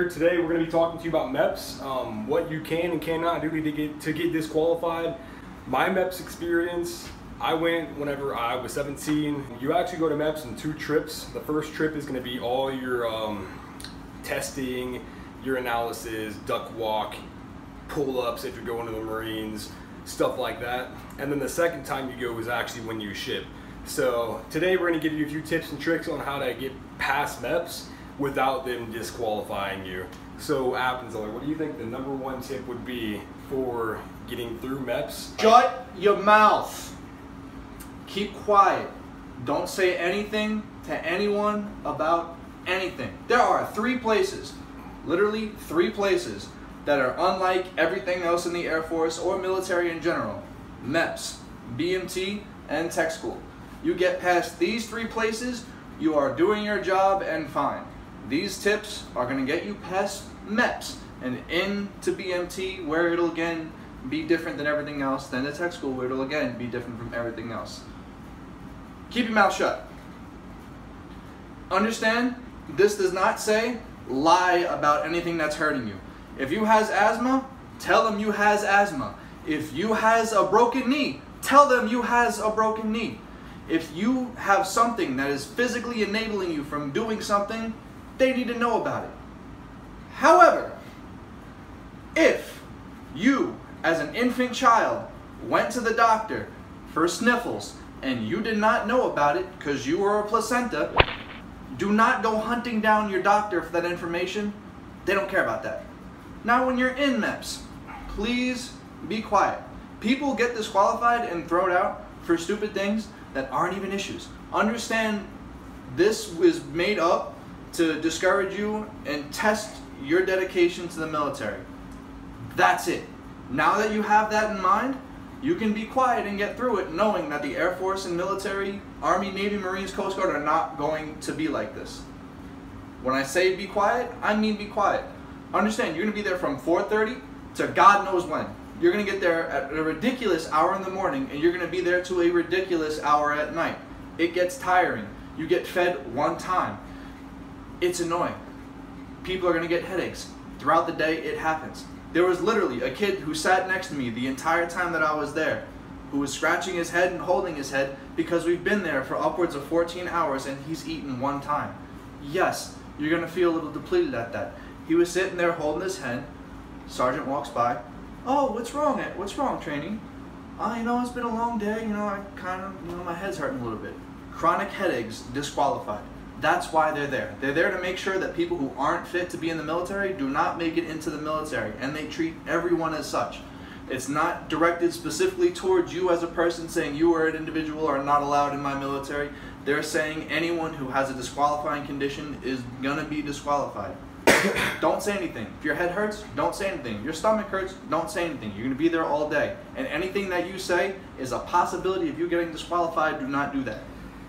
Today we're going to be talking to you about MEPS, what you can and cannot do to get disqualified. My MEPS experience, I went whenever I was 17. You actually go to MEPS in 2 trips. The first trip is going to be all your testing, your analysis, duck walk, pull-ups if you're going to the Marines, stuff like that. And then the second time you go is actually when you ship. So today we're going to give you a few tips and tricks on how to get past MEPS without them disqualifying you. So Appenzler, what do you think the #1 tip would be for getting through MEPS? Shut your mouth. Keep quiet. Don't say anything to anyone about anything. There are 3 places, literally 3 places, that are unlike everything else in the Air Force or military in general. MEPS, BMT, and Testicle. You get past these 3 places, you are doing your job and fine. These tips are going to get you past MEPS and into BMT, where it'll again be different than everything else, then the Testicle, where it'll again be different from everything else. Keep your mouth shut. Understand, this does not say lie about anything that's hurting you. If you has asthma, tell them you has asthma. If you has a broken knee, tell them you has a broken knee. If you have something that is physically enabling you from doing something, they need to know about it. However, if you, as an infant child, went to the doctor for sniffles and you did not know about it because you were a placenta, do not go hunting down your doctor for that information. They don't care about that. Now when you're in MEPS, please be quiet. People get disqualified and thrown out for stupid things that aren't even issues. Understand, this was made up to discourage you and test your dedication to the military. That's it. Now that you have that in mind, you can be quiet and get through it knowing that the Air Force and military, Army, Navy, Marines, Coast Guard are not going to be like this. When I say be quiet, I mean be quiet. Understand, you're going to be there from 4:30 to God knows when. You're going to get there at a ridiculous hour in the morning and you're going to be there to a ridiculous hour at night. It gets tiring. You get fed one time. It's annoying. People are going to get headaches. Throughout the day, it happens. There was literally a kid who sat next to me the entire time that I was there, who was scratching his head and holding his head because we've been there for upwards of 14 hours and he's eaten one time. Yes, you're going to feel a little depleted at that. He was sitting there holding his head. Sergeant walks by. "Oh, what's wrong? What's wrong, training?" "Oh, it's been a long day. I kind of, my head's hurting a little bit." Chronic headaches, disqualified. That's why they're there. They're there to make sure that people who aren't fit to be in the military do not make it into the military, and they treat everyone as such. It's not directed specifically towards you as a person saying you are an individual or not allowed in my military. They're saying anyone who has a disqualifying condition is going to be disqualified. Don't say anything. If your head hurts, don't say anything. Your stomach hurts, don't say anything. You're going to be there all day. And anything that you say is a possibility of you getting disqualified. Do not do that.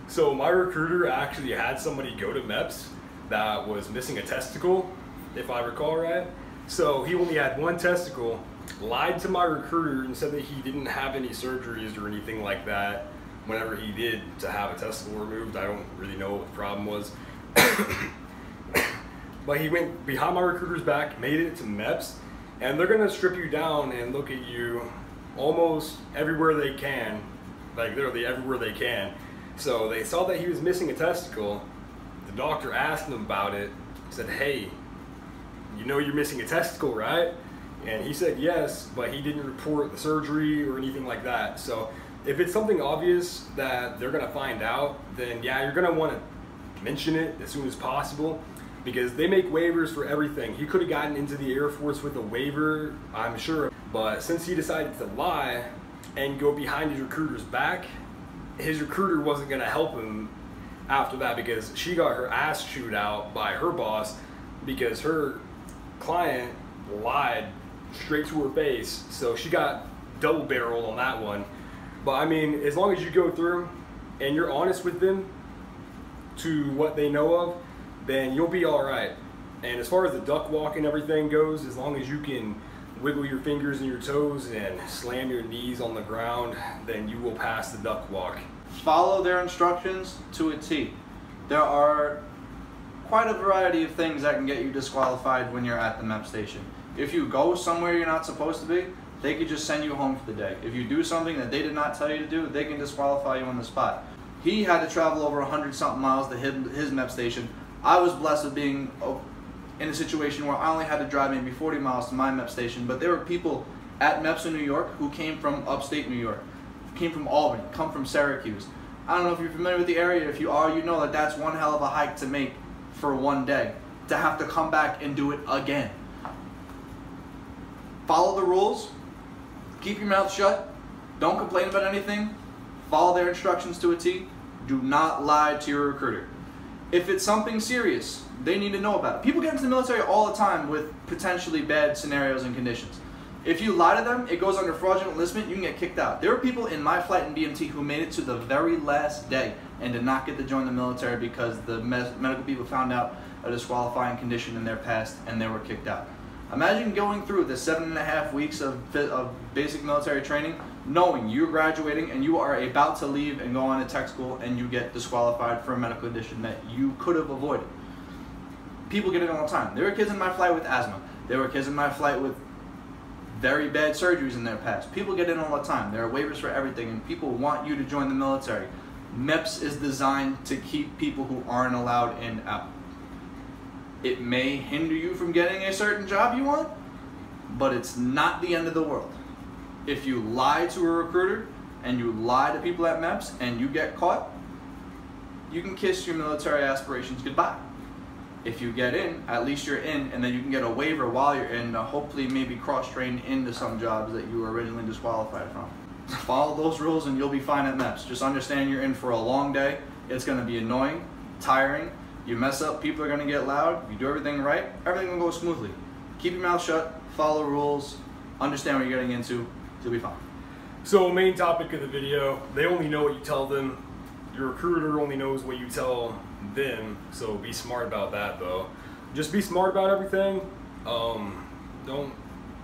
So my recruiter actually had somebody go to MEPS that was missing a testicle, if I recall right. So he only had 1 testicle, lied to my recruiter and said that he didn't have any surgeries or anything like that whenever he did to have a testicle removed. I don't really know what the problem was. But he went behind my recruiter's back, made it to MEPS, and they're gonna strip you down and look at you almost everywhere they can, like literally everywhere they can. So they saw that he was missing a testicle. The doctor asked him about it, said, "Hey, you know you're missing a testicle, right?" And he said yes, but he didn't report the surgery or anything like that. So if it's something obvious that they're gonna find out, then yeah, you're gonna wanna mention it as soon as possible, because they make waivers for everything. He could have gotten into the Air Force with a waiver, I'm sure, but since he decided to lie and go behind his recruiter's back, his recruiter wasn't gonna help him after that, because she got her ass chewed out by her boss because her client lied straight to her face. So she got double barreled on that one. But I mean, as long as you go through and you're honest with them to what they know of, then you'll be all right. And as far as the duck walk and everything goes, as long as you can wiggle your fingers and your toes and slam your knees on the ground, then you will pass the duck walk. Follow their instructions to a T. There are quite a variety of things that can get you disqualified when you're at the MEPS station. If you go somewhere you're not supposed to be, they could just send you home for the day. If you do something that they did not tell you to do, they can disqualify you on the spot. He had to travel over 100-something miles to his MEPS station. I was blessed with being in a situation where I only had to drive maybe 40 miles to my MEPS station, but there were people at MEPS in New York who came from upstate New York, came from Albany, come from Syracuse. I don't know if you're familiar with the area. If you are, you know that that's one hell of a hike to make for one day, to have to come back and do it again. Follow the rules, keep your mouth shut, don't complain about anything, follow their instructions to a T, do not lie to your recruiter. If it's something serious, they need to know about it. People get into the military all the time with potentially bad scenarios and conditions. If you lie to them, it goes under fraudulent enlistment, you can get kicked out. There were people in my flight in BMT who made it to the very last day and did not get to join the military because the medical people found out a disqualifying condition in their past and they were kicked out. Imagine going through the 7.5 weeks of basic military training, knowing you're graduating and you are about to leave and go on to tech school and you get disqualified for a medical condition that you could have avoided. People get it all the time. There were kids in my flight with asthma. There were kids in my flight with very bad surgeries in their past. People get in all the time. There are waivers for everything, and people want you to join the military. MEPS is designed to keep people who aren't allowed in out. It may hinder you from getting a certain job you want, but it's not the end of the world. If you lie to a recruiter and you lie to people at MEPS and you get caught, you can kiss your military aspirations goodbye. If you get in, at least you're in, and then you can get a waiver while you're in, hopefully maybe cross-train into some jobs that you were originally disqualified from. Follow those rules and you'll be fine at MEPS. Just understand you're in for a long day. It's going to be annoying, tiring. You mess up, people are going to get loud. You do everything right, everything will go smoothly. Keep your mouth shut, follow rules, understand what you're getting into, you'll be fine. So main topic of the video, they only know what you tell them. Your recruiter only knows what you tell them, so be smart about that though. Just be smart about everything. Don't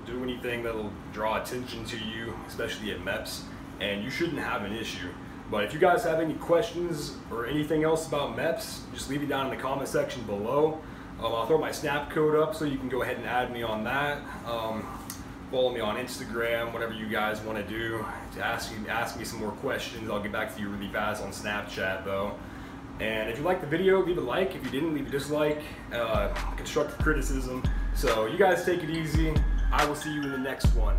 do anything that'll draw attention to you, especially at MEPS, and you shouldn't have an issue. But if you guys have any questions or anything else about MEPS, just leave it down in the comment section below. I'll throw my snap code up so you can go ahead and add me on that. Follow me on Instagram, whatever you guys want to do. To ask me some more questions. I'll get back to you really fast on Snapchat though. And if you liked the video, leave a like. If you didn't, leave a dislike. Constructive criticism. So you guys take it easy. I will see you in the next one.